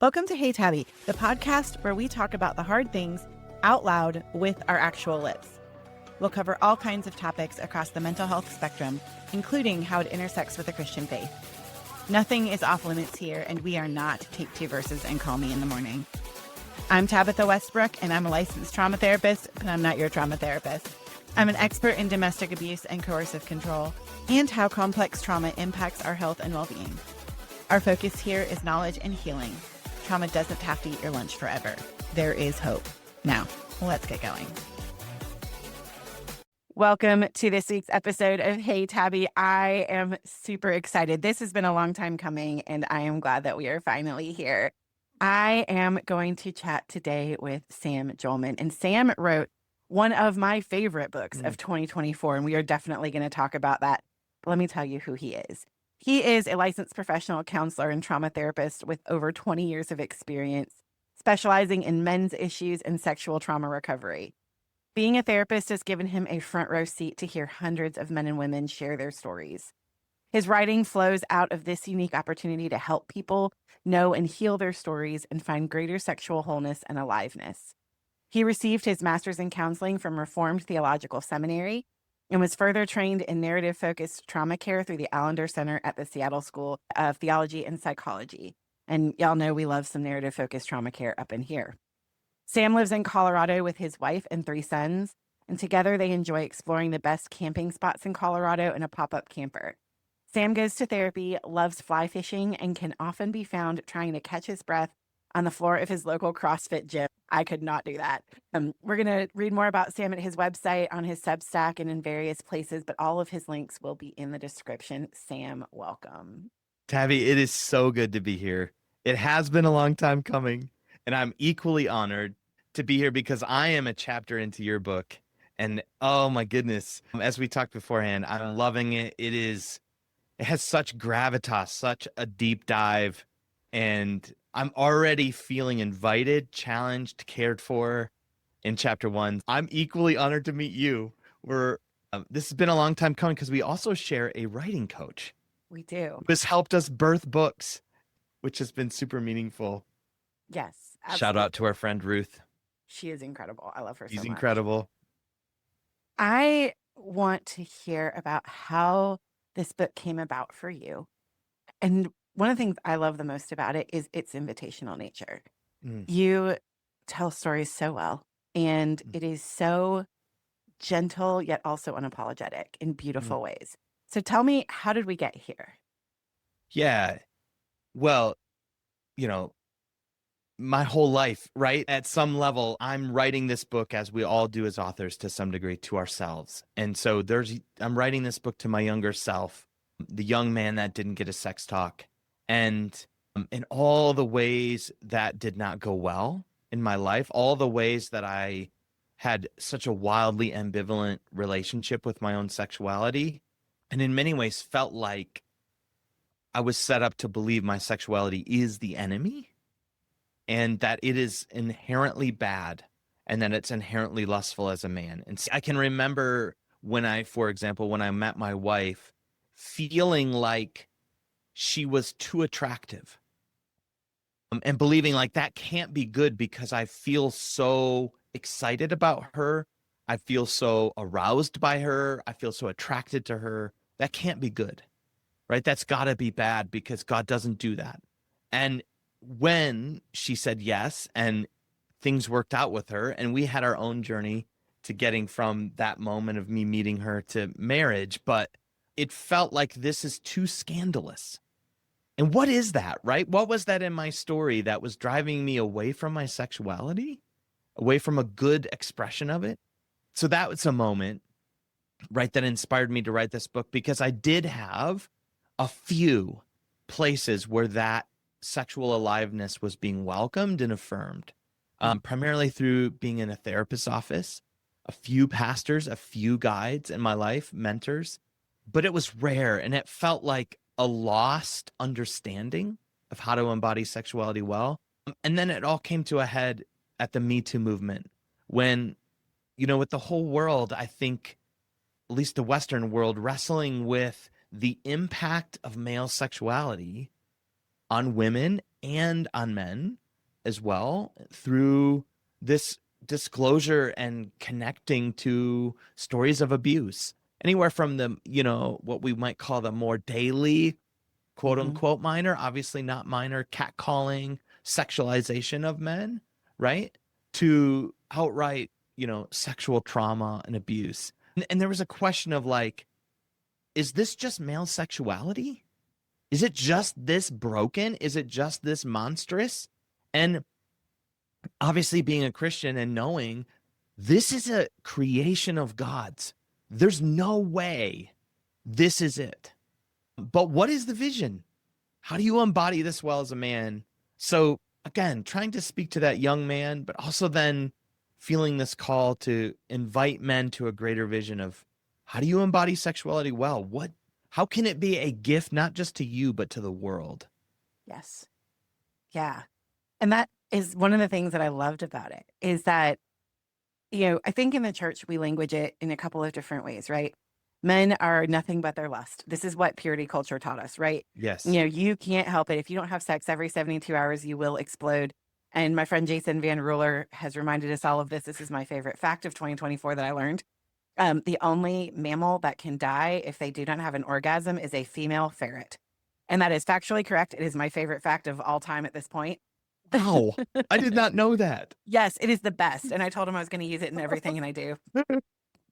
Welcome to Hey Tabi, the podcast where we talk about the hard things out loud with our actual lips. We'll cover all kinds of topics across the mental health spectrum, including how it intersects with the Christian faith. Nothing is off limits here, and we are not take two verses and call me in the morning. I'm Tabitha Westbrook, and I'm a licensed trauma therapist, but I'm not your trauma therapist. I'm an expert in domestic abuse and coercive control, and how complex trauma impacts our health and well-being. Our focus here is knowledge and healing. Trauma doesn't have to eat your lunch forever. There is hope. Now, let's get going. Welcome to this week's episode of Hey Tabi. I am super excited. This has been a long time coming, and I am glad that we are finally here. I am going to chat today with Sam Jolman, and Sam wrote one of my favorite books of 2024, and we are definitely going to talk about that. But let me tell you who he is. He is a licensed professional counselor and trauma therapist with over 20 years of experience, specializing in men's issues and sexual trauma recovery. Being a therapist has given him a front row seat to hear hundreds of men and women share their stories. His writing flows out of this unique opportunity to help people know and heal their stories and find greater sexual wholeness and aliveness. He received his master's in counseling from Reformed Theological Seminary and was further trained in narrative-focused trauma care through the Allender Center at the Seattle School of Theology and Psychology. And y'all know we love some narrative-focused trauma care up in here. Sam lives in Colorado with his wife and 3 sons, and together they enjoy exploring the best camping spots in Colorado in a pop-up camper. Sam goes to therapy, loves fly fishing, and can often be found trying to catch his breath on the floor of his local CrossFit gym. I could not do that. We're going to read more about Sam at his website, on his Substack, and in various places, but all of his links will be in the description. Sam, welcome. Tabi, it is so good to be here. It has been a long time coming, and I'm equally honored to be here because I am a chapter into your book. And oh my goodness, as we talked beforehand, I'm loving it. It has such gravitas, such a deep dive, and I'm already feeling invited, challenged, cared for in chapter 1. I'm equally honored to meet you. This has been a long time coming because we also share a writing coach. We do. This helped us birth books, which has been super meaningful. Yes. Absolutely. Shout out to our friend Ruth. She is incredible. I love her so much. She's incredible. I want to hear about how this book came about for you. And one of the things I love the most about it is its invitational nature. You tell stories so well, and it is so gentle, yet also unapologetic in beautiful ways. So tell me, how did we get here? Yeah. Well, my whole life, right? At some level, I'm writing this book, as we all do as authors to some degree, to ourselves. And so I'm writing this book to my younger self, the young man that didn't get a sex talk. And in all the ways that did not go well in my life, all the ways that I had such a wildly ambivalent relationship with my own sexuality, and in many ways felt like I was set up to believe my sexuality is the enemy and that it is inherently bad and that it's inherently lustful as a man. And I can remember for example, when I met my wife, feeling like she was too attractive and believing like that can't be good because I feel so excited about her. I feel so aroused by her. I feel so attracted to her. That can't be good, right? That's got to be bad because God doesn't do that. And when she said yes and things worked out with her and we had our own journey to getting from that moment of me meeting her to marriage, but it felt like this is too scandalous. And what is that, right? What was that in my story that was driving me away from my sexuality, away from a good expression of it? So that was a moment, right, that inspired me to write this book because I did have a few places where that sexual aliveness was being welcomed and affirmed, primarily through being in a therapist's office, a few pastors, a few guides in my life, mentors, but it was rare and it felt like a lost understanding of how to embody sexuality well. And then it all came to a head at the Me Too movement when, with the whole world, I think, at least the Western world, wrestling with the impact of male sexuality on women and on men as well through this disclosure and connecting to stories of abuse, anywhere from the, what we might call the more daily, quote Hmm. unquote, minor, obviously not minor, catcalling, sexualization of men, right? To outright, sexual trauma and abuse. And there was a question of like, is this just male sexuality? Is it just this broken? Is it just this monstrous? And obviously, being a Christian and knowing this is a creation of God's, there's no way this is it. But what is the vision? How do you embody this well as a man? So, again, trying to speak to that young man, but also then feeling this call to invite men to a greater vision of how do you embody sexuality well? How can it be a gift, not just to you, but to the world? Yes. Yeah. And that is one of the things that I loved about it is that, I think in the church, we language it in a couple of different ways, right? Men are nothing but their lust. This is what purity culture taught us, right? Yes. You can't help it. If you don't have sex every 72 hours, you will explode. And my friend Jason Van Ruler has reminded us all of this. This is my favorite fact of 2024 that I learned. The only mammal that can die if they do not have an orgasm is a female ferret. And that is factually correct. It is my favorite fact of all time at this point. Wow. I did not know that. Yes, it is the best. And I told him I was going to use it in everything, and I do.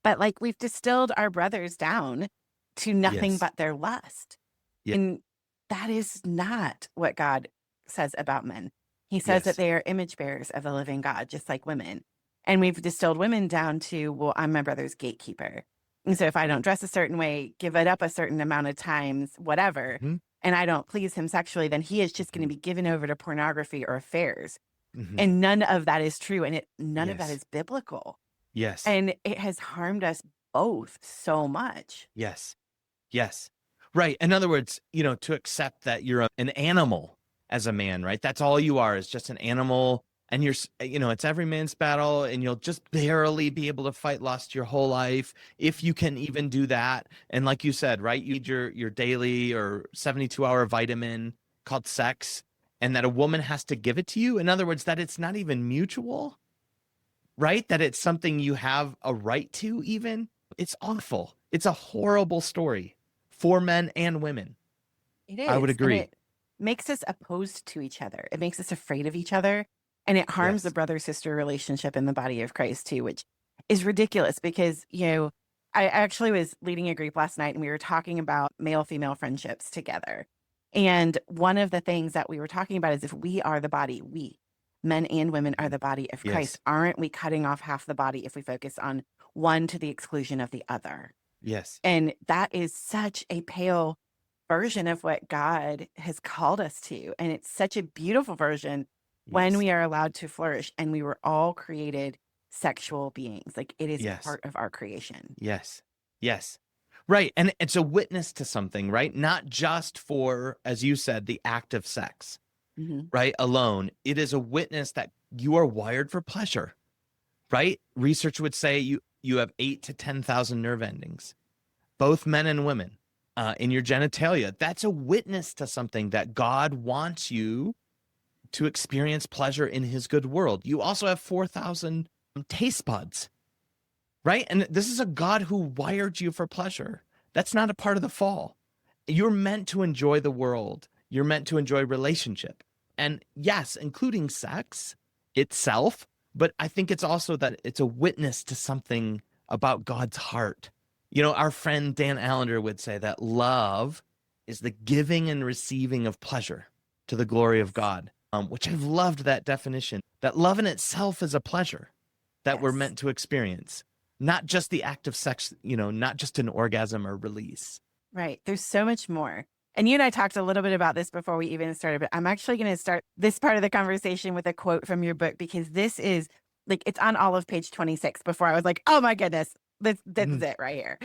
But like we've distilled our brothers down to nothing Yes. but their lust. Yeah. And that is not what God says about men. He says that Yes. they are image bearers of the living God, just like women. And we've distilled women down to, well, I'm my brother's gatekeeper. And so if I don't dress a certain way, give it up a certain amount of times, whatever, Mhm. and I don't please him sexually, then he is just going to be given over to pornography or affairs. Mhm. And none of that is true. And none of that Yes. is biblical. Yes. And it has harmed us both so much. Yes. Yes. Right. In other words, to accept that you're an animal as a man, right? That's all you are, is just an animal. And it's every man's battle, and you'll just barely be able to fight lust your whole life, if you can even do that. And like you said, right, you need your daily or 72-hour vitamin called sex, and that a woman has to give it to you. In other words, that it's not even mutual, right? That it's something you have a right to even. It's awful. It's a horrible story for men and women. It I would is. And agree. it makes us opposed to each other. It makes us afraid of each other. And it harms the Yes. brother-sister relationship in the body of Christ too, which is ridiculous because, I actually was leading a group last night and we were talking about male-female friendships together. And one of the things that we were talking about is if we are the body, we, men and women, are the body of Christ, Yes. aren't we cutting off half the body if we focus on one to the exclusion of the other? Yes. And that is such a pale version of what God has called us to. And it's such a beautiful version when Yes. we are allowed to flourish. And we were all created sexual beings. Like it is Yes. part of our creation. Yes. Yes. Right. And it's a witness to something, right? Not just for, as you said, the act of sex, Mhm. right? Alone. It is a witness that you are wired for pleasure, right? Research would say you have 8 to 10,000 nerve endings, both men and women, in your genitalia. That's a witness to something, that God wants you to experience pleasure in his good world. You also have 4,000 taste buds, right? And this is a God who wired you for pleasure. That's not a part of the fall. You're meant to enjoy the world. You're meant to enjoy relationship. And yes, including sex itself, but I think it's also that it's a witness to something about God's heart. Our friend Dan Allender would say that love is the giving and receiving of pleasure to the glory of God, which I've loved that definition, that love in itself is a pleasure that we're Yes. meant to experience, not just the act of sex, not just an orgasm or release. Right. There's so much more. And you and I talked a little bit about this before we even started, but I'm actually going to start this part of the conversation with a quote from your book because this is like it's on all of page 26 before I was like, oh my goodness, this is Mm, it right here.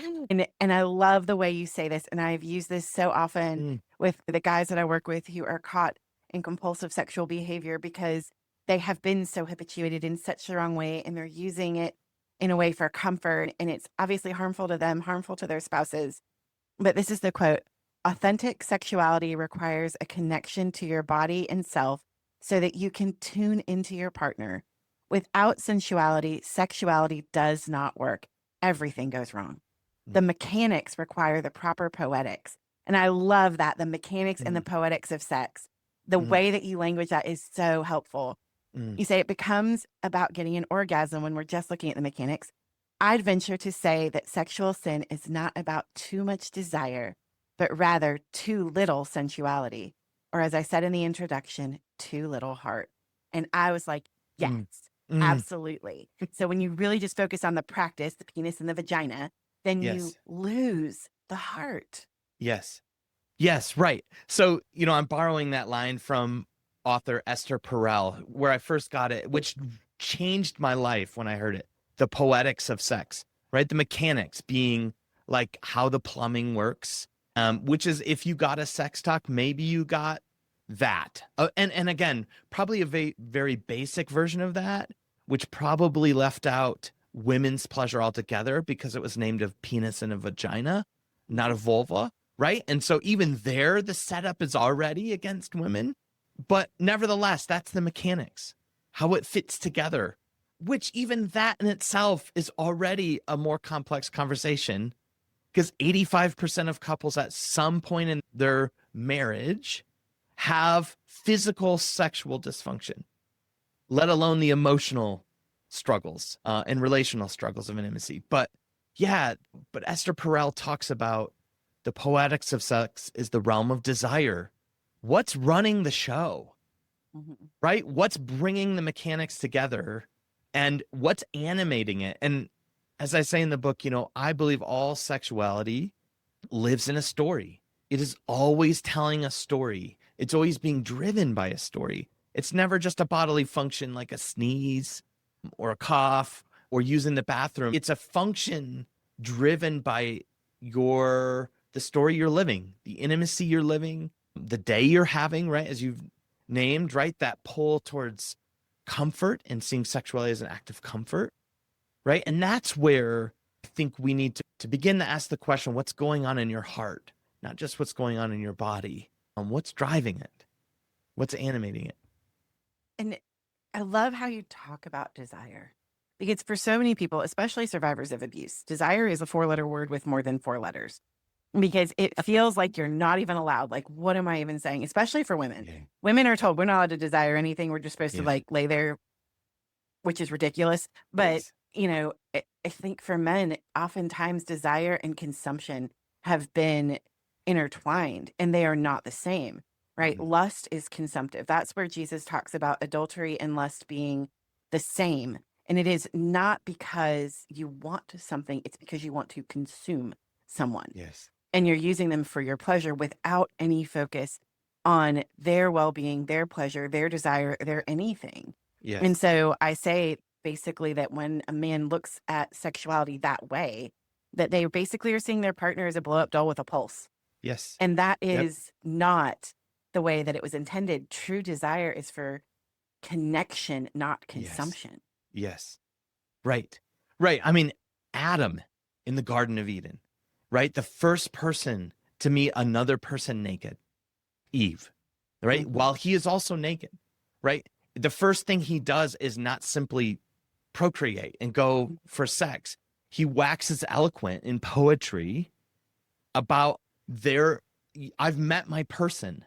And I love the way you say this. And I've used this so often mm, with the guys that I work with who are caught in compulsive sexual behavior because they have been so habituated in such the wrong way and they're using it in a way for comfort. And it's obviously harmful to them, harmful to their spouses. But this is the quote. Authentic sexuality requires a connection to your body and self so that you can tune into your partner. Without sensuality, sexuality does not work. Everything goes wrong. The mechanics require the proper poetics. And I love that, the mechanics and the poetics of sex. The way that you language that is so helpful. You say it becomes about getting an orgasm when we're just looking at the mechanics. I'd venture to say that sexual sin is not about too much desire, but rather too little sensuality. Or as I said in the introduction, too little heart. And I was like, yes, absolutely. So when you really just focus on the practice, the penis and the vagina, then you Yes. lose the heart. Yes. Yes, right. So, I'm borrowing that line from author Esther Perel, where I first got it, which changed my life when I heard it. The Poetics of Sex, right? The mechanics being like how the plumbing works, which is if you got a sex talk, maybe you got that. And again, probably a very basic version of that, which probably left out women's pleasure altogether because it was named a penis and a vagina, not a vulva. Right. And so even there, the setup is already against women. But nevertheless, that's the mechanics, how it fits together, which even that in itself is already a more complex conversation because 85% of couples at some point in their marriage have physical sexual dysfunction, let alone the emotional struggles and relational struggles of intimacy. But Esther Perel talks about the poetics of sex is the realm of desire. What's running the show, right? What's bringing the mechanics together and what's animating it? And as I say in the book, I believe all sexuality lives in a story. It is always telling a story. It's always being driven by a story. It's never just a bodily function like a sneeze or a cough or using the bathroom. It's a function driven by the story you're living, the intimacy you're living, the day you're having, right? As you've named, right? That pull towards comfort and seeing sexuality as an act of comfort, right? And that's where I think we need to begin to ask the question, what's going on in your heart? Not just what's going on in your body. What's driving it? What's animating it? And I love how you talk about desire because for so many people, especially survivors of abuse, desire is a 4-letter word with more than 4 letters because it feels like you're not even allowed. Like, what am I even saying? Especially for women. Yeah. Women are told we're not allowed to desire anything. We're just supposed to Yes. like lay there, which is ridiculous. But, Yes. I think for men, oftentimes desire and consumption have been intertwined and they are not the same. Right. Lust is consumptive. That's where Jesus talks about adultery and lust being the same. And it is not because you want something, it's because you want to consume someone. Yes. And you're using them for your pleasure without any focus on their well-being, their pleasure, their desire, their anything. Yes. And so I say basically that when a man looks at sexuality that way, that they basically are seeing their partner as a blow-up doll with a pulse. Yes. And that is not the way that it was intended. True desire is for connection, not consumption. Yes. Right. Right. I mean, Adam in the Garden of Eden, right? The first person to meet another person naked, Eve, right? While he is also naked, right? The first thing he does is not simply procreate and go for sex. He waxes eloquent in poetry about I've met my person,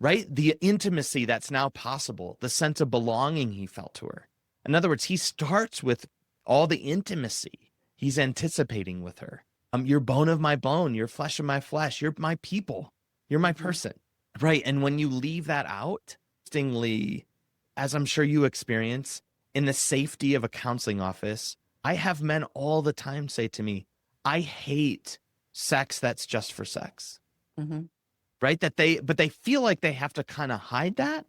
right? The intimacy that's now possible, the sense of belonging he felt to her. In other words, he starts with all the intimacy he's anticipating with her. You're bone of my bone, you're flesh of my flesh, you're my people, you're my person, right? And when you leave that out, interestingly, as I'm sure you experience in the safety of a counseling office, I have men all the time say to me, I hate sex that's just for sex. Right? But they feel like they have to kind of hide that.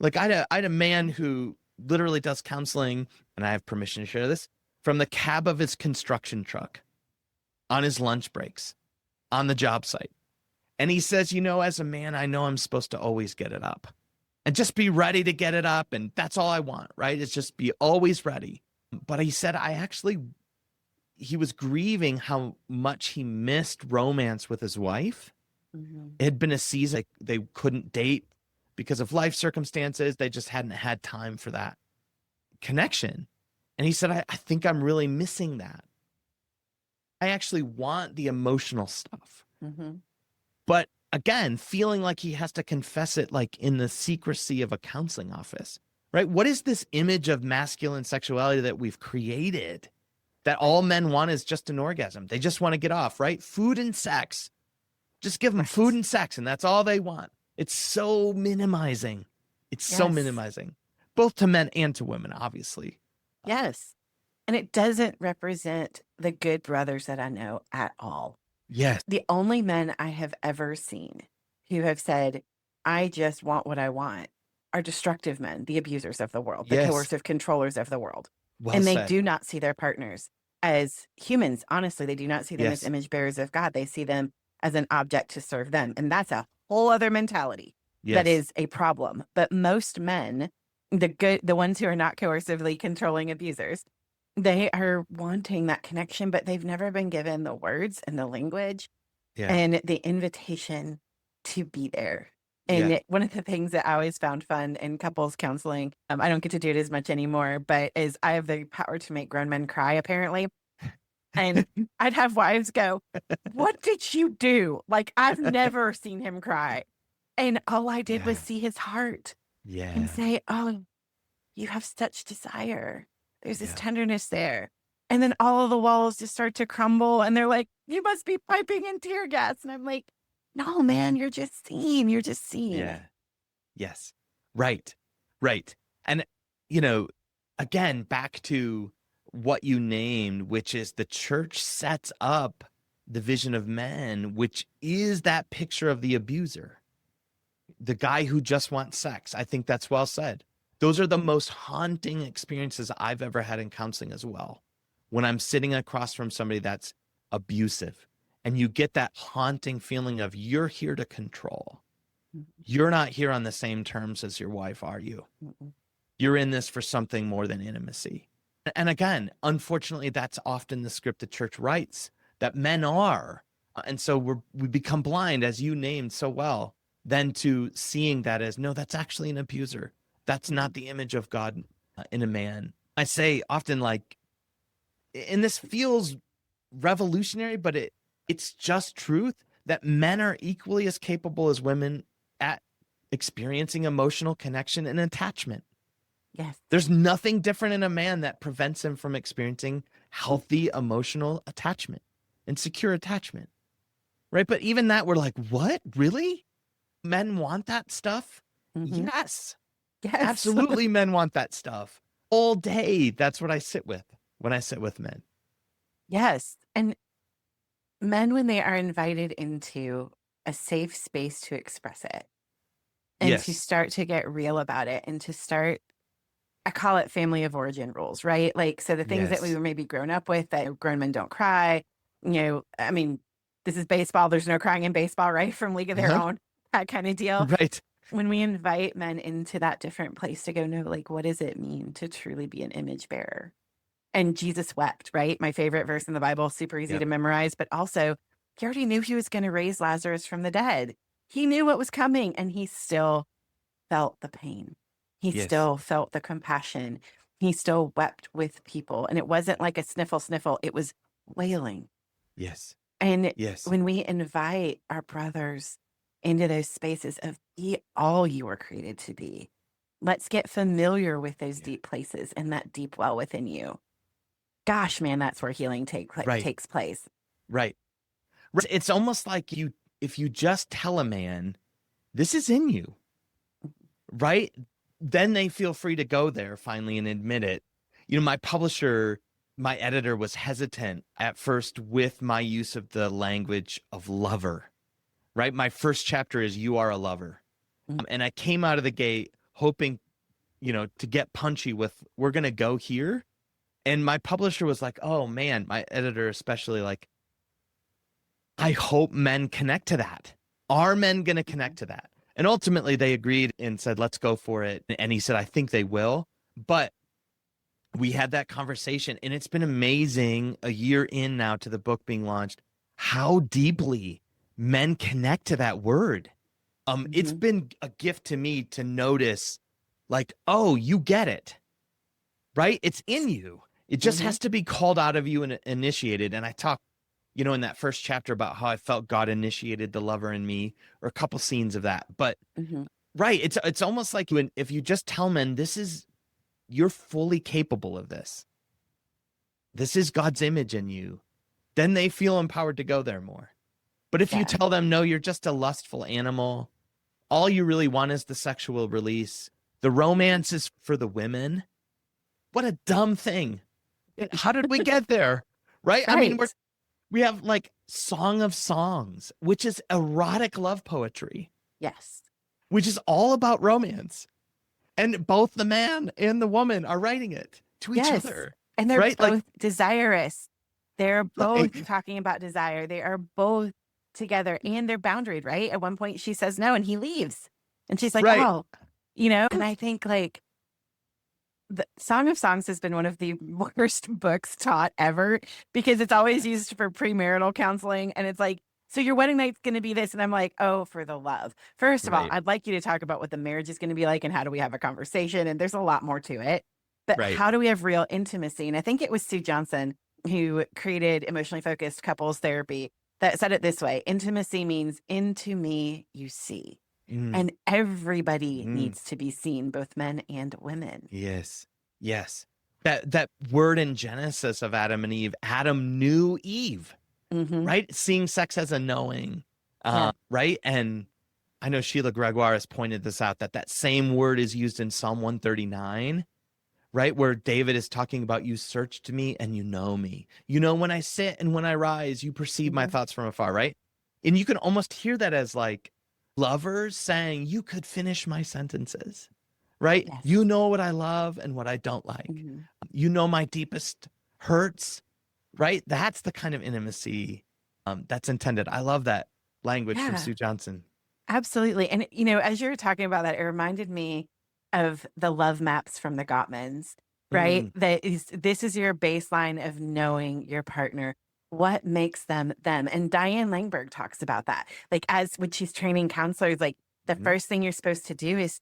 Like I had a man who literally does counseling, and I have permission to share this, from the cab of his construction truck on his lunch breaks on the job site. And he says, as a man, I know I'm supposed to always get it up and just be ready to get it up. And that's all I want, right? It's just be always ready. But he said, he was grieving how much he missed romance with his wife Mhm. It had been a season they couldn't date because of life circumstances. They just hadn't had time for that connection. And he said, I think I'm really missing that. I actually want the emotional stuff. Mhm. But again, feeling like he has to confess it like in the secrecy of a counseling office, right? What is this image of masculine sexuality that we've created that all men want is just an orgasm? They just want to get off, right? Food and sex. Just give them food Right. and sex, and that's all they want. It's so minimizing. It's so Yes. minimizing, both to men and to women, obviously. Yes. And it doesn't represent the good brothers that I know at all. Yes. The only men I have ever seen who have said, I just want what I want, are destructive men, the abusers of the world, the Yes. coercive controllers of the world. Well And they said. do not see their partners as humans. Honestly, they do not see them as Yes. image bearers of God. They see them as an object to serve them. And that's a whole other mentality that Yes. is a problem. But most men, the ones who are not coercively controlling abusers, they are wanting that connection, but they've never been given the words and the language Yeah. and the invitation to be there. Yeah. And one of the things that I always found fun in couples counseling, I don't get to do it as much anymore, but is I have the power to make grown men cry, apparently. And I'd have wives go, what did you do? Like, I've never seen him cry. And all I did was Yeah. see his heart and Yeah. say, oh, you have such desire. There's this Yeah. tenderness there. And then all of the walls just start to crumble and they're like, you must be piping in tear gas. And I'm like, no, man, you're just seen. You're just seen. Yeah. Yes. Right. Right. And, you know, again, back to what you named, which is the church sets up the vision of men, which is that picture of the abuser, the guy who just wants sex. I think that's well said. Those are the most haunting experiences I've ever had in counseling as well. When I'm sitting across from somebody that's abusive and you get that haunting feeling of you're here to control. You're not here on the same terms as your wife, are you? Mm-mm. You're in this for something more than intimacy. And again, unfortunately, that's often the script the church writes, that men are. And so we become blind, as you named so well, then to seeing that as, no, that's actually an abuser. That's not the image of God in a man. I say often, like, and this feels revolutionary, but it's just truth, that men are equally as capable as women at experiencing emotional connection and attachment. Yes. There's nothing different in a man that prevents him from experiencing healthy emotional attachment and secure attachment. Right. But even that, we're like, what? Really? Men want that stuff? Mm-hmm. Yes. Yes. Absolutely. Men want that stuff all day. That's what I sit with when I sit with men. Yes. And men, when they are invited into a safe space to express it and to Yes. start to get real about it and to start, I call it family of origin rules, right? Like, so the things that we Yes. were maybe grown up with, that grown men don't cry, I mean, this is baseball. There's no crying in baseball, right? From League of Their Uh-huh. Own, that kind of deal. Right. When we invite men into that different place to go, no, like, what does it mean to truly be an image bearer? And Jesus wept, right? My favorite verse in the Bible, super easy Yep. to memorize, but also he already knew he was going to raise Lazarus from the dead. He knew what was coming and he still felt the pain. He Yes. still felt the compassion. He still wept with people. And it wasn't like a sniffle, sniffle. It was wailing. Yes. And Yes. when we invite our brothers into those spaces of be all you were created to be, let's get familiar with those deep places and that deep well within you. Gosh, man, that's where healing takes place. Right. It's almost like if you just tell a man, this is in you, right? Then they feel free to go there finally and admit it. My publisher, my editor was hesitant at first with my use of the language of lover, right? My first chapter is You Are a Lover. And I came out of the gate hoping, to get punchy with, we're going to go here. And my publisher was like, oh man, my editor especially, like, I hope men connect to that. Are men going to connect to that? And ultimately they agreed and said, let's go for it. And he said, I think they will. But we had that conversation and it's been amazing, a year in now to the book being launched, how deeply men connect to that word. It's Mhm. been a gift to me to notice, like, oh, you get it, right? It's in you. It just Mhm. has to be called out of you and initiated. And I talk, in that first chapter about how I felt God initiated the lover in me, or a couple scenes of that. But Mhm. right, it's almost like if you just tell men you're fully capable of this. This is God's image in you. Then they feel empowered to go there more. But if you Yeah. tell them, no, you're just a lustful animal, all you really want is the sexual release, the romance is for the women. What a dumb thing. How did we get there? Right? I mean, Right. we have like Song of Songs, which is erotic love poetry, Yes. which is all about romance. And both the man and the woman are writing it to each Yes. other, And they're right? Like, both desirous. They're both right, talking about desire. They are both together and they're boundaried, right? At one point she says no and he leaves. And she's like, right, oh, and I think like the Song of Songs has been one of the worst books taught ever because it's always used for premarital counseling. And it's like, so your wedding night's going to be this. And I'm like, oh, for the love. First of all, right, I'd like you to talk about what the marriage is going to be like and how do we have a conversation? And there's a lot more to it. But right. how do we have real intimacy? And I think it was Sue Johnson who created emotionally focused couples therapy that said it this way: intimacy means into me you see. Mm, And everybody mm. needs to be seen, both men and women. Yes. Yes. That word in Genesis of Adam and Eve, Adam knew Eve, Hmm. right? Seeing sex as a knowing, Yeah. right? And I know Sheila Gregoire has pointed this out, that same word is used in Psalm 139, right? Where David is talking about, you searched me and you know me. You know when I sit and when I rise, you perceive my Hmm. thoughts from afar, right? And you can almost hear that as like lovers saying, you could finish my sentences, right? Yes. You know what I love and what I don't like. Hmm. You know my deepest hurts, right? That's the kind of intimacy that's intended. I love that language from Yeah, Sue Johnson. absolutely. And, as you were talking about that, it reminded me of the love maps from the Gottmans, right? Mm, This is your baseline of knowing your partner. What makes them them? And Diane Langberg talks about that. Like, when she's training counselors, like the mhm. first thing you're supposed to do is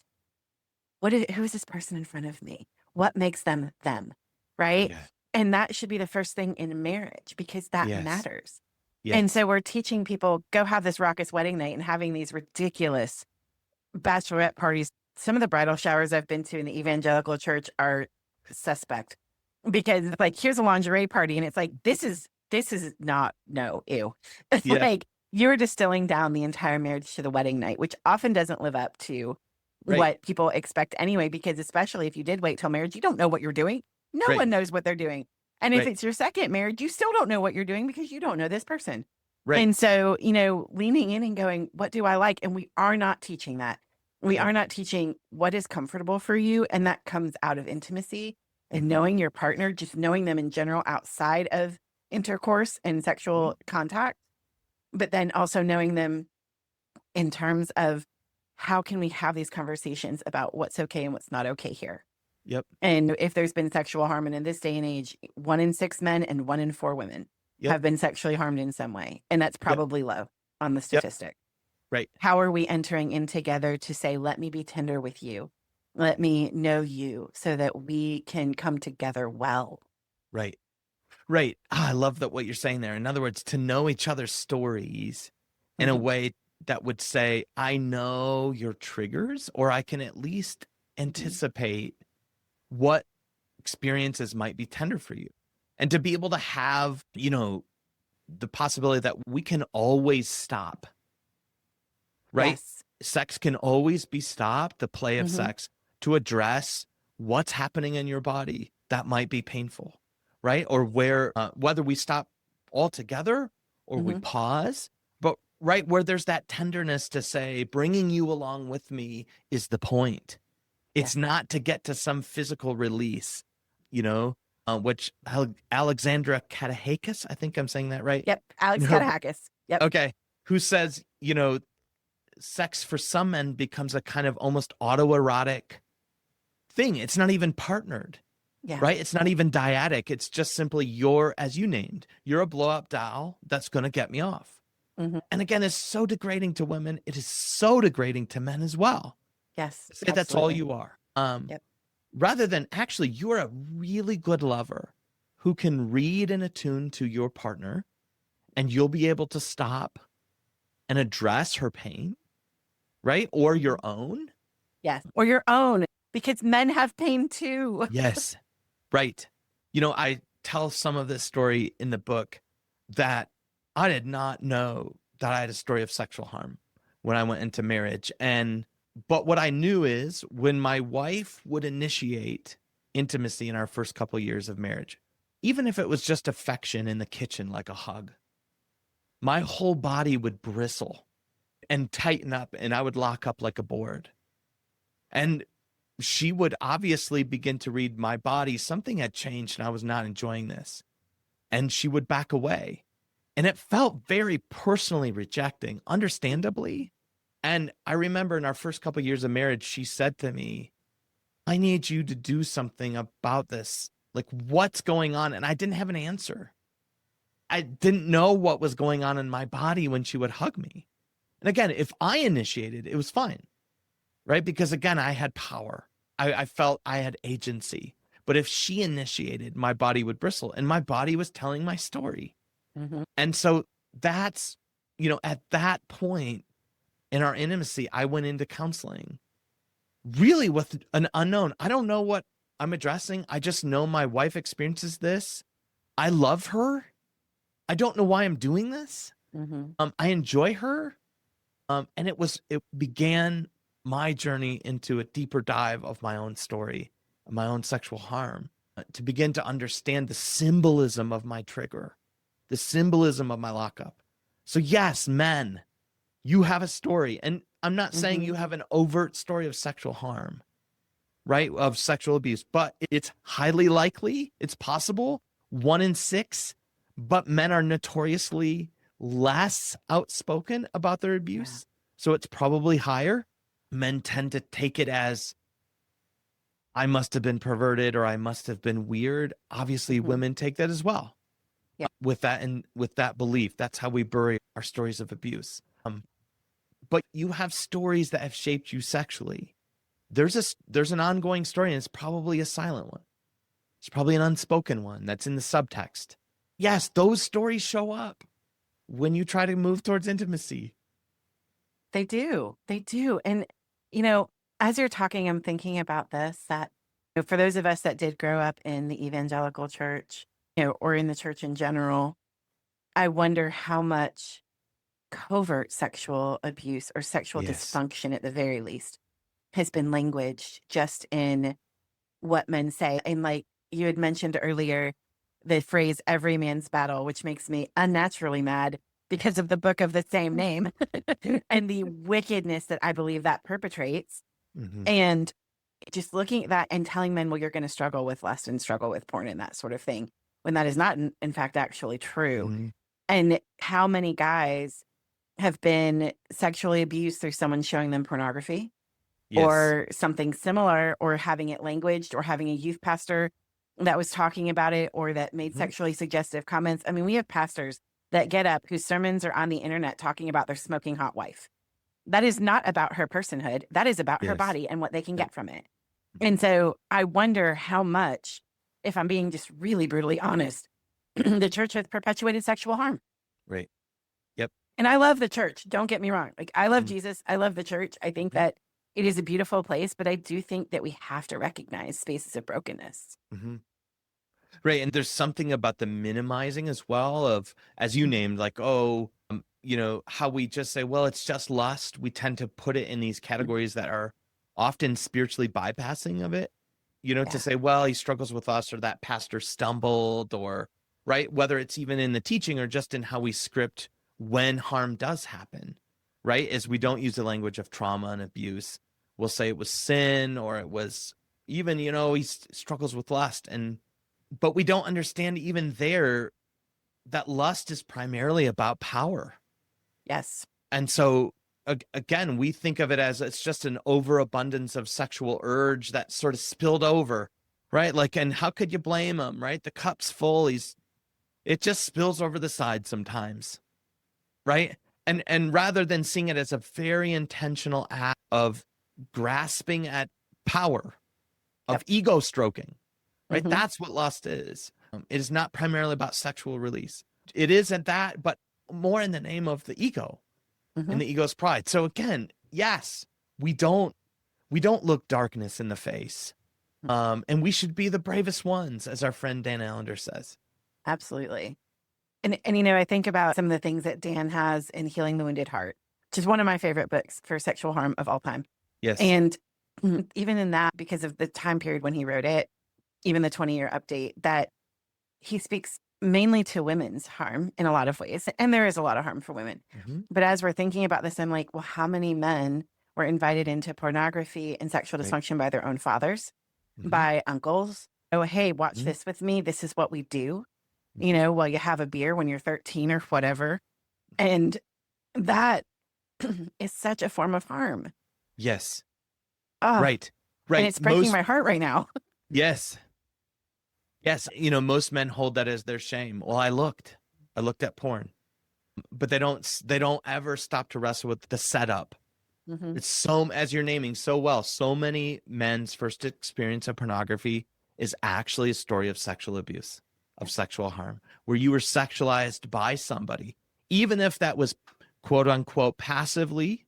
who is this person in front of me? What makes them them? Right. Yeah. And that should be the first thing in marriage because that Yes. matters. And Yes. so we're teaching people go have this raucous wedding night and having these ridiculous bachelorette parties. Some of the bridal showers I've been to in the evangelical church are suspect because it's like, here's a lingerie party. And it's like, this is not, no, ew. It's Yeah. like you're distilling down the entire marriage to the wedding night, which often doesn't live up to Right. what people expect anyway, because especially if you did wait till marriage, you don't know what you're doing. No Right. one knows what they're doing. And if Right. it's your second marriage, you still don't know what you're doing because you don't know this person. Right. And so, leaning in and going, what do I like? And we are not teaching that. We Yep. are not teaching what is comfortable for you. And that comes out of intimacy and Mhm. knowing your partner, just knowing them in general outside of intercourse and Mhm. sexual contact, but then also knowing them in terms of how can we have these conversations about what's okay and what's not okay here. Yep. And if there's been sexual harm, and in this day and age, 1 in 6 men and 1 in 4 women Yep. have been sexually harmed in some way. And that's Yep. probably low on the Yep. statistic. Right. How are we entering in together to say, let me be tender with you? Let me know you so that we can come together well. Right. Right. I love that what you're saying there. In other words, to know each other's stories in a Mhm. way that would say, I know your triggers, or I can at least Mhm. anticipate what experiences might be tender for you. And to be able to have, the possibility that we can always stop, right? Yes. Sex can always be stopped, the play of Hmm. sex, to address what's happening in your body that might be painful, right? Or whether we stop altogether or we Hmm. pause, but right where there's that tenderness to say, bringing you along with me is the point. It's Yes. not to get to some physical release, which Alexandra Katahakis, I think I'm saying that right. Yep. Alex Her, Katahakis. Yep. okay, who says, sex for some men becomes a kind of almost autoerotic thing. It's not even partnered, Yeah. right? It's not even dyadic. It's just simply as you named, you're a blow up doll that's going to get me off. And again, it's so degrading to women. It is so degrading to men as well. Yes, Say that's all absolutely. you are. Yep. Rather than actually, you're a really good lover who can read and attune to your partner, and you'll be able to stop and address her pain, right? Or your own. Yes. Or your own, because men have pain too. Yes. Right. I tell some of this story in the book that I did not know that I had a story of sexual harm when I went into marriage. But what I knew is when my wife would initiate intimacy in our first couple of years of marriage, even if it was just affection in the kitchen, like a hug, my whole body would bristle and tighten up, and I would lock up like a board. And she would obviously begin to read my body. Something had changed and I was not enjoying this. And she would back away. And it felt very personally rejecting, understandably. And I remember in our first couple of years of marriage, she said to me, I need you to do something about this. Like, what's going on? And I didn't have an answer. I didn't know what was going on in my body when she would hug me. And again, if I initiated, it was fine, right? Because again, I had power. I felt I had agency. But if she initiated, my body would bristle, and my body was telling my story. Mm-hmm. And so that's, at that point in our intimacy, I went into counseling really with an unknown. I don't know what I'm addressing. I just know my wife experiences this. I love her. I don't know why I'm doing this. Mm-hmm. I enjoy her. And it began my journey into a deeper dive of my own story, my own sexual harm, to begin to understand the symbolism of my trigger, the symbolism of my lockup. So yes, men, you have a story. And I'm not saying you have an overt story of sexual harm, right? Of sexual abuse, but it's highly likely, it's possible, 1 in 6, but men are notoriously less outspoken about their abuse. So it's probably higher. Men tend to take it as, I must have been perverted or I must have been weird. Obviously, women take that as well. Yeah. With that belief, that's how we bury our stories of abuse. But you have stories that have shaped you sexually. There's an ongoing story, and it's probably a silent one. It's probably an unspoken one that's in the subtext. Yes, those stories show up when you try to move towards intimacy. They do. They do. And, as you're talking, I'm thinking about this, that for those of us that did grow up in the evangelical church, or in the church in general, I wonder how much covert sexual abuse or sexual Yes. dysfunction, at the very least, has been languaged just in what men say. And like you had mentioned earlier, the phrase every man's battle, which makes me unnaturally mad because of the book of the same name and the wickedness that I believe that perpetrates. Mm-hmm. And just looking at that and telling men, well, you're going to struggle with lust and struggle with porn and that sort of thing, when that is not, in fact, actually true. Mm-hmm. And how many guys have been sexually abused through someone showing them pornography, Yes. or something similar, or having it languaged, or having a youth pastor that was talking about it, or that made sexually suggestive comments. I mean, we have pastors that get up whose sermons are on the internet talking about their smoking hot wife. That is not about her personhood. That is about her body and what they can get from it. And so I wonder how much, if I'm being just really brutally honest, the church has perpetuated sexual harm. Right. Yep. And I love the church. Don't get me wrong. Like, I love Jesus. I love the church. I think that it is a beautiful place, but I do think that we have to recognize spaces of brokenness. Mm-hmm. Right. And there's something about the minimizing as well of, as you named, like, how we just say, well, it's just lust. We tend to put it in these categories that are often spiritually bypassing of it, to say, well, he struggles with lust, or that pastor stumbled, or right. Whether it's even in the teaching or just in how we script when harm does happen, right? As we don't use the language of trauma and abuse. We'll say it was sin, or it was even, he struggles with lust. But we don't understand even there that lust is primarily about power. Yes. And so again, we think of it as it's just an overabundance of sexual urge that sort of spilled over, right? Like, and how could you blame him, right? The cup's full. It just spills over the side sometimes. right? And rather than seeing it as a very intentional act of grasping at power, of Yep. ego stroking, right? Hmm. That's what lust is. It is not primarily about sexual release. It is at that, but more in the name of the ego Hmm. and the ego's pride. So again, yes, we don't look darkness in the face. And we should be the bravest ones, as our friend Dan Allender says. Absolutely. And I think about some of the things that Dan has in Healing the Wounded Heart, which is one of my favorite books for sexual harm of all time. Yes. And even in that, because of the time period when he wrote it, even the 20-year update, that he speaks mainly to women's harm in a lot of ways. And there is a lot of harm for women. Mm-hmm. But as we're thinking about this, I'm like, well, how many men were invited into pornography and sexual Right. dysfunction by their own fathers, Mm-hmm. by uncles? Oh, hey, watch Mm-hmm. this with me. This is what we do. While you have a beer when you're 13 or whatever. And that is such a form of harm. Yes. Oh, Right. and Right. it's breaking my heart right now. Yes. Yes. Most men hold that as their shame. Well, I looked at porn, but they don't ever stop to wrestle with the setup. Mm-hmm. It's as you're naming so well, so many men's first experience of pornography is actually a story of sexual abuse, of sexual harm, where you were sexualized by somebody, even if that was quote unquote passively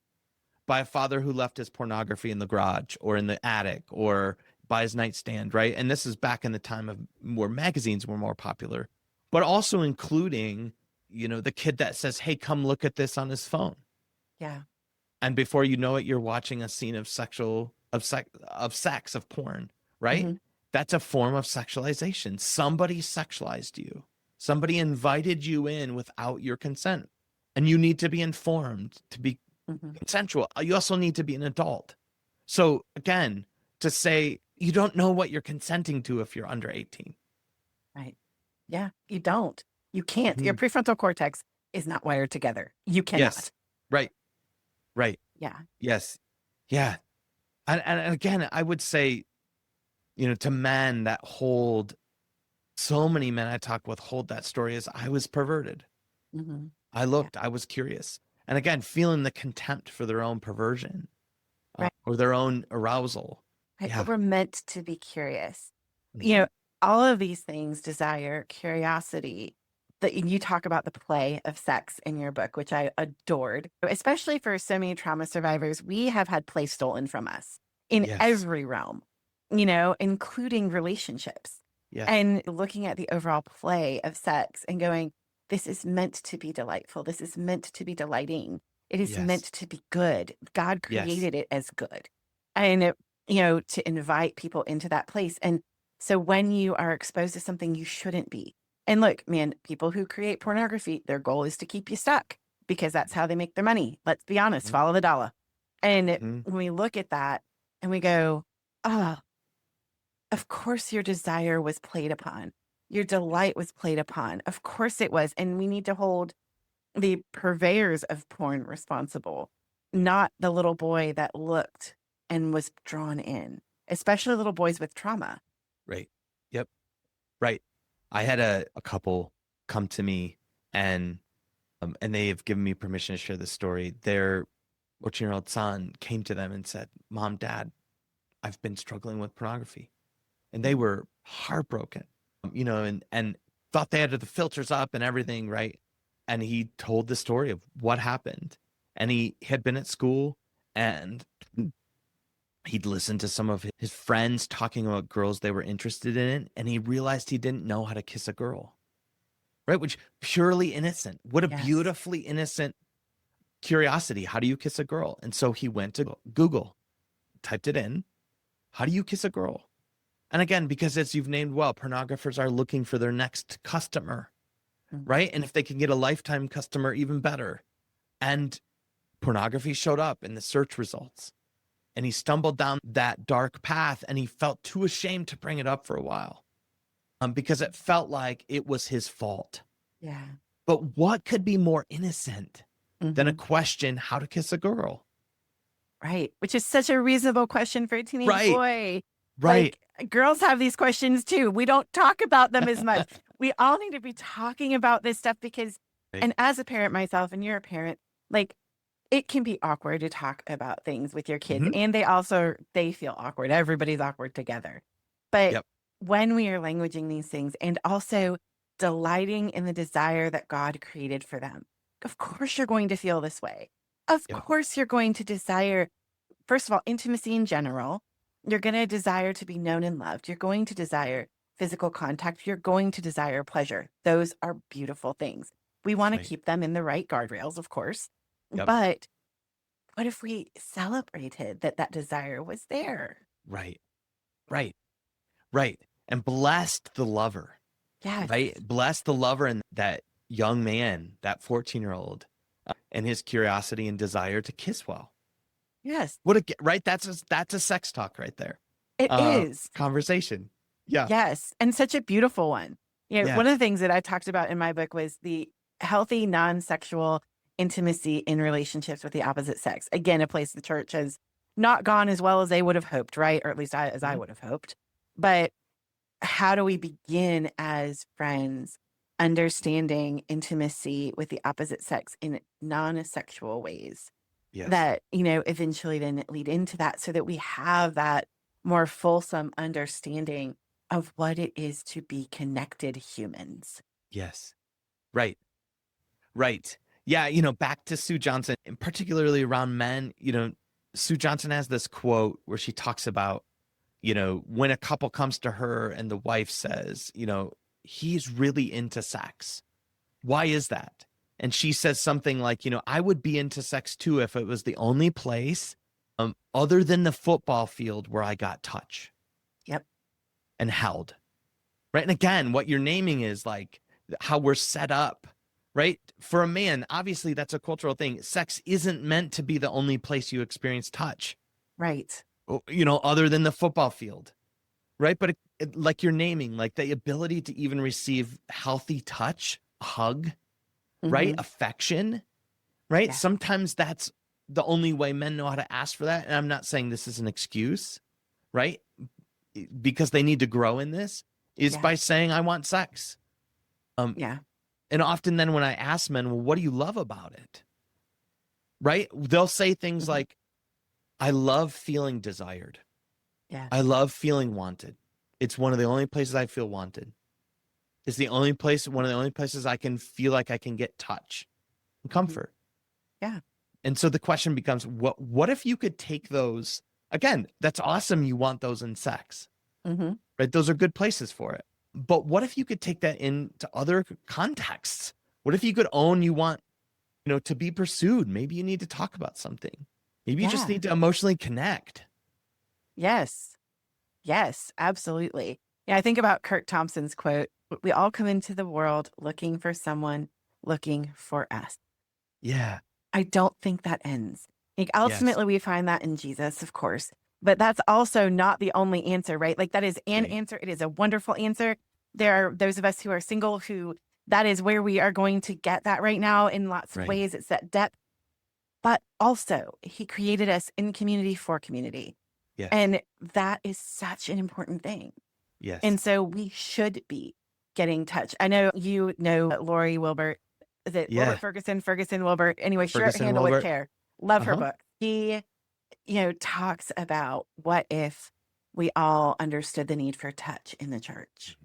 by a father who left his pornography in the garage or in the attic or by his nightstand, right? And this is back in the time of where magazines were more popular, but also including, the kid that says, hey, come look at this on his phone. Yeah. And before you know it, you're watching a scene of sex, of porn, right? Mm-hmm. That's a form of sexualization. Somebody sexualized you. Somebody invited you in without your consent. And you need to be informed to be Mm-hmm. consensual. You also need to be an adult. So again, to say you don't know what you're consenting to if you're under 18. Right. Yeah. You don't. You can't. Your Mm-hmm. prefrontal cortex is not wired together. You cannot. Yes. Right. Right. Yeah. Yes. Yeah. And again, I would say, to men that hold, so many men I talk with hold that story as I was perverted. Mm-hmm. I looked, I was curious. And again, feeling the contempt for their own perversion Right. or their own arousal. Right. Yeah. But we're meant to be curious. Mhm. All of these things, desire, curiosity, that you talk about the play of sex in your book, which I adored, especially for so many trauma survivors. We have had play stolen from us in Yes. every realm, including relationships. Yes. And looking at the overall play of sex and going, this is meant to be delightful. This is meant to be delighting. It is Yes. meant to be good. God Yes. created it as good. And, to invite people into that place. And so when you are exposed to something you shouldn't be, and look, man, people who create pornography, their goal is to keep you stuck because that's how they make their money. Let's be honest, follow the dollar. And when we look at that and we go, oh, of course your desire was played upon. Your delight was played upon. Of course it was. And we need to hold the purveyors of porn responsible, not the little boy that looked and was drawn in, especially little boys with trauma. Right. Yep. Right. I had a couple come to me and they have given me permission to share this story. Their 14-year-old son came to them and said, Mom, Dad, I've been struggling with pornography. And they were heartbroken, and thought they had the filters up and everything, right? And he told the story of what happened. And he had been at school and he'd listened to some of his friends talking about girls they were interested in, and he realized he didn't know how to kiss a girl, right? Which purely innocent. What a Yes. beautifully innocent curiosity. How do you kiss a girl? And so he went to Google, typed it in. How do you kiss a girl? And again, because as you've named well, pornographers are looking for their next customer, right? And if they can get a lifetime customer, even better. And pornography showed up in the search results. And he stumbled down that dark path and he felt too ashamed to bring it up for a while because it felt like it was his fault. Yeah. But what could be more innocent than a question, how to kiss a girl? Right. Which is such a reasonable question for a teenage boy. Right. Like, girls have these questions too. We don't talk about them as much. We all need to be talking about this stuff because Right. And as a parent myself, and you're a parent, like, it can be awkward to talk about things with your kids, Hmm. and they feel awkward. Everybody's awkward together. But Yep. when we are languaging these things and also delighting in the desire that God created for them, of course you're going to feel this way. Of Yep. course you're going to desire, first of all, intimacy in general. You're going to desire to be known and loved. You're going to desire physical contact. You're going to desire pleasure. Those are beautiful things. We want to Right. keep them in the right guardrails, of course. Yep. But what if we celebrated that that desire was there? Right. Right. Right. And blessed the lover, Yes. right? Blessed the lover and that young man, that 14-year-old, and his curiosity and desire to kiss well. Yes. Right? That's a sex talk right there. It is. Conversation. Yeah. Yes. And such a beautiful one. One Yes. of the things that I talked about in my book was the healthy, non-sexual intimacy in relationships with the opposite sex. Again, a place the church has not gone as well as they would have hoped, right? Or at least as I Mhm. would have hoped. But how do we begin as friends understanding intimacy with the opposite sex in non-sexual ways Yes. that, eventually then lead into that, so that we have that more fulsome understanding of what it is to be connected humans. Yes. Right. Right. Yeah. Back to Sue Johnson, and particularly around men, Sue Johnson has this quote where she talks about, when a couple comes to her and the wife says, he's really into sex. Why is that? And she says something like, I would be into sex too if it was the only place other than the football field where I got touch Yep. and held. Right. And again, what you're naming is like how we're set up. Right. For a man, obviously, that's a cultural thing. Sex isn't meant to be the only place you experience touch, Right. other than the football field. Right. But like you're naming, like the ability to even receive healthy touch, hug, right? Hmm. Affection, right? Yeah. Sometimes that's the only way men know how to ask for that. And I'm not saying this is an excuse, right? Because they need to grow in this, is Yeah. by saying, I want sex. Yeah. And often then when I ask men, well, what do you love about it? Right? They'll say things Mhm. like, I love feeling desired. Yeah. I love feeling wanted. It's one of the only places I feel wanted. It's one of the only places I can feel like I can get touch and comfort. Yeah. And so the question becomes, what if you could take those, again, that's awesome. You want those in sex, Hmm. right? Those are good places for it. But what if you could take that into other contexts? What if you could own you want, to be pursued? Maybe you need to talk about something. Maybe you just Yeah. need to emotionally connect. Yes. Yes, absolutely. Yeah, I think about Kurt Thompson's quote, we all come into the world looking for someone looking for us. Yeah. I don't think that ends. Like, Yes. ultimately, we find that in Jesus, of course, but that's also not the only answer, right? Like, that is an Right. answer. It is a wonderful answer. There are those of us who are single who that is where we are going to get that right now in lots of Right. ways. It's that depth, but also he created us in community for community. Yes. And that is such an important thing. Yes. And so we should be getting touch. I know you know Lori Wilbert. Is it Yeah. Wilbert Ferguson Wilbert? Anyway, Ferguson Handle with Wilbert. Care. Love her Uh-huh. book. He, talks about what if we all understood the need for touch in the church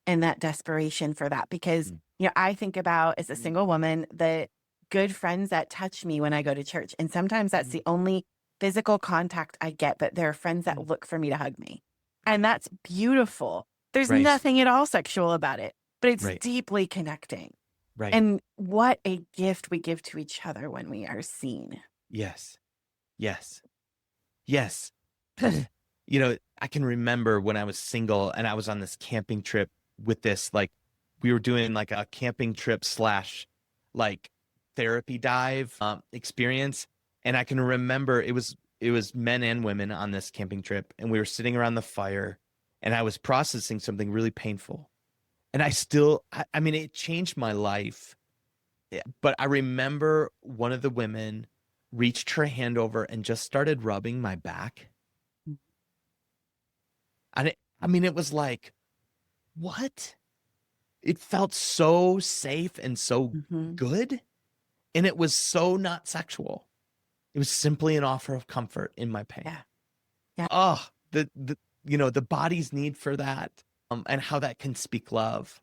and that desperation for that. Because, Mhm. I think about as a single woman, the good friends that touch me when I go to church. And sometimes that's the only physical contact I get, but there are friends that look for me to hug me. And that's beautiful. There's Right. nothing at all sexual about it, but it's Right. deeply connecting. Right. And what a gift we give to each other when we are seen. Yes. Yes. Yes. I can remember when I was single and I was on this camping trip with this, like, we were doing like a camping trip slash like therapy dive experience. And I can remember it was men and women on this camping trip, and we were sitting around the fire, and I was processing something really painful. And I mean, it changed my life. Yeah, but I remember one of the women reached her hand over and just started rubbing my back. And I mean, it was like, what? It felt so safe and so Mm-hmm. good. And it was so not sexual. It was simply an offer of comfort in my pain. Yeah. Yeah. Oh, the body's need for that, and how that can speak love.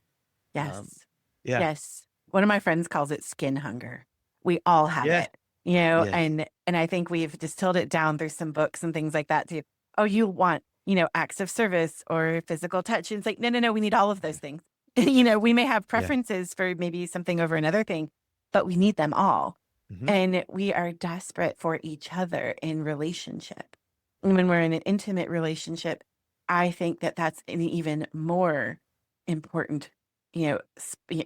Um, Yes. yeah, Yes. One of my friends calls it skin hunger. We all have yeah, it, you know, yes, and I think we've distilled it down through some books and things like that too. Oh, you want, you know, acts of service or physical touch. And it's like, no, no, no, we need all of those things. You know, we may have yeah, preferences for maybe something over another thing, but we need them all. hmm, And we are desperate for each other in relationship. And when we're in an intimate relationship, I think that that's an even more important, you know,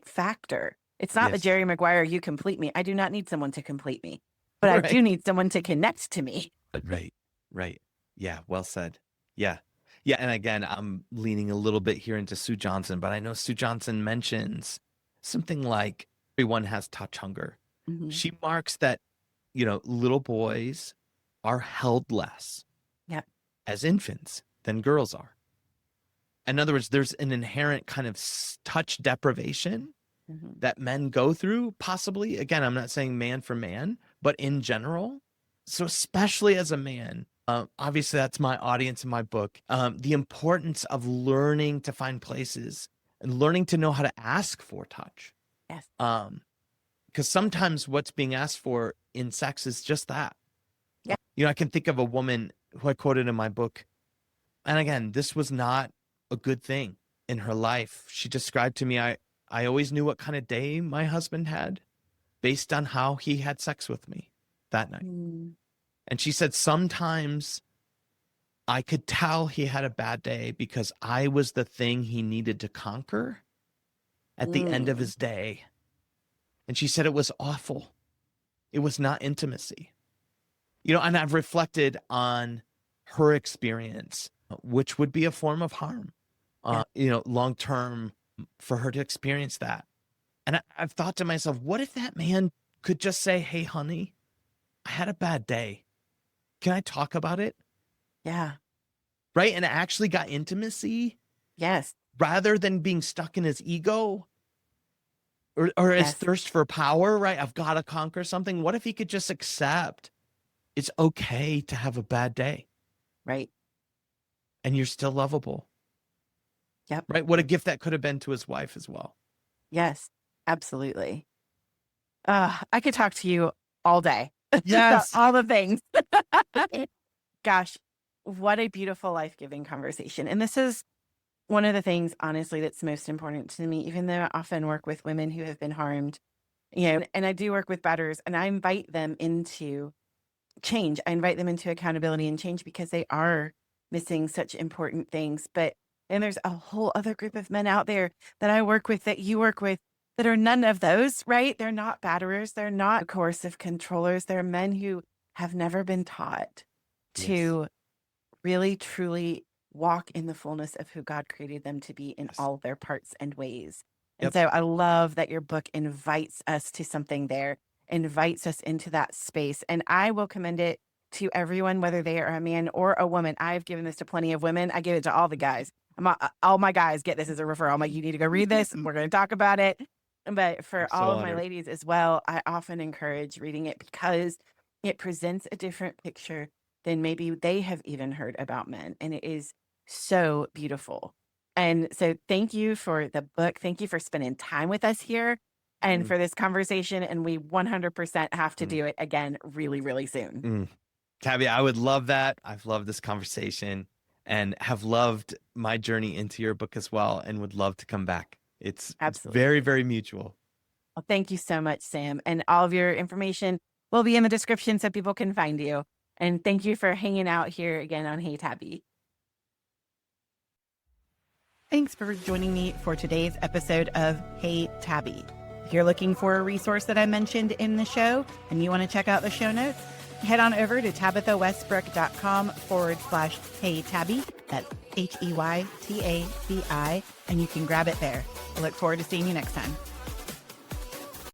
factor. It's not the yes, Jerry Maguire, you complete me. I do not need someone to complete me, but I right, do need someone to connect to me. right, right. Yeah, well said. Yeah, yeah. And again, I'm leaning a little bit here into Sue Johnson, but I know Sue Johnson mentions something like everyone has touch hunger. Hmm. She marks that, little boys are held less Yep. as infants than girls are. In other words, there's an inherent kind of touch deprivation Hmm. that men go through, possibly. Again, I'm not saying man for man, but in general. So, especially as a man, obviously that's my audience in my book. The importance of learning to find places and learning to know how to ask for touch. Yes. Because sometimes what's being asked for in sex is just that. Yeah. I can think of a woman who I quoted in my book. And again, this was not a good thing in her life. She described to me, I always knew what kind of day my husband had based on how he had sex with me that night. Mm. And she said, sometimes I could tell he had a bad day because I was the thing he needed to conquer at the end of Mm. his day. And she said it was awful. It was not intimacy. And I've reflected on her experience, which would be a form of harm, Yeah. long term for her to experience that. And I've thought to myself, what if that man could just say, hey, honey, I had a bad day. Can I talk about it? Yeah. Right. And actually got intimacy Yes. rather than being stuck in his ego or his Yes. thirst for power. Right. I've got to conquer something. What if he could just accept it's okay to have a bad day Right. and you're still lovable? Yep. Right. What a gift that could have been to his wife as well. Yes. Absolutely. I could talk to you all day about Yes. all the things. Gosh, what a beautiful, life-giving conversation. And this is one of the things, honestly, that's most important to me, even though I often work with women who have been harmed, and I do work with batterers, and I invite them into change. I invite them into accountability and change because they are missing such important things. But and there's a whole other group of men out there that I work with, that you work with, that are none of those, right? They're not batterers. They're not coercive controllers. They're men who have never been taught Yes. to really, truly walk in the fullness of who God created them to be in Yes. all their parts and ways. And Yep. so I love that your book invites us to something there, invites us into that space. And I will commend it to everyone, whether they are a man or a woman. I've given this to plenty of women. I give it to all the guys. All my guys get this as a referral. I'm like, you need to go read this. We're going to talk about it. But I'm for so all of my honored. ladies as well, I often encourage reading it because it presents a different picture than maybe they have even heard about men. And it is so beautiful. And so thank you for the book. Thank you for spending time with us here and Mm, for this conversation. And we 100% have to mm, do it again really, really soon. mm. Tabby, I would love that. I've loved this conversation and have loved my journey into your book as well, and would love to come back. It's very, Absolutely. very mutual. Well, thank you so much, Sam. And all of your information will be in the description so people can find you. And thank you for hanging out here again on Hey Tabi. Thanks for joining me for today's episode of Hey Tabi. If you're looking for a resource that I mentioned in the show and you want to check out the show notes, head on over to tabithawestbrook.com/Hey Tabi. That's HEYTABI, and you can grab it there. I look forward to seeing you next time.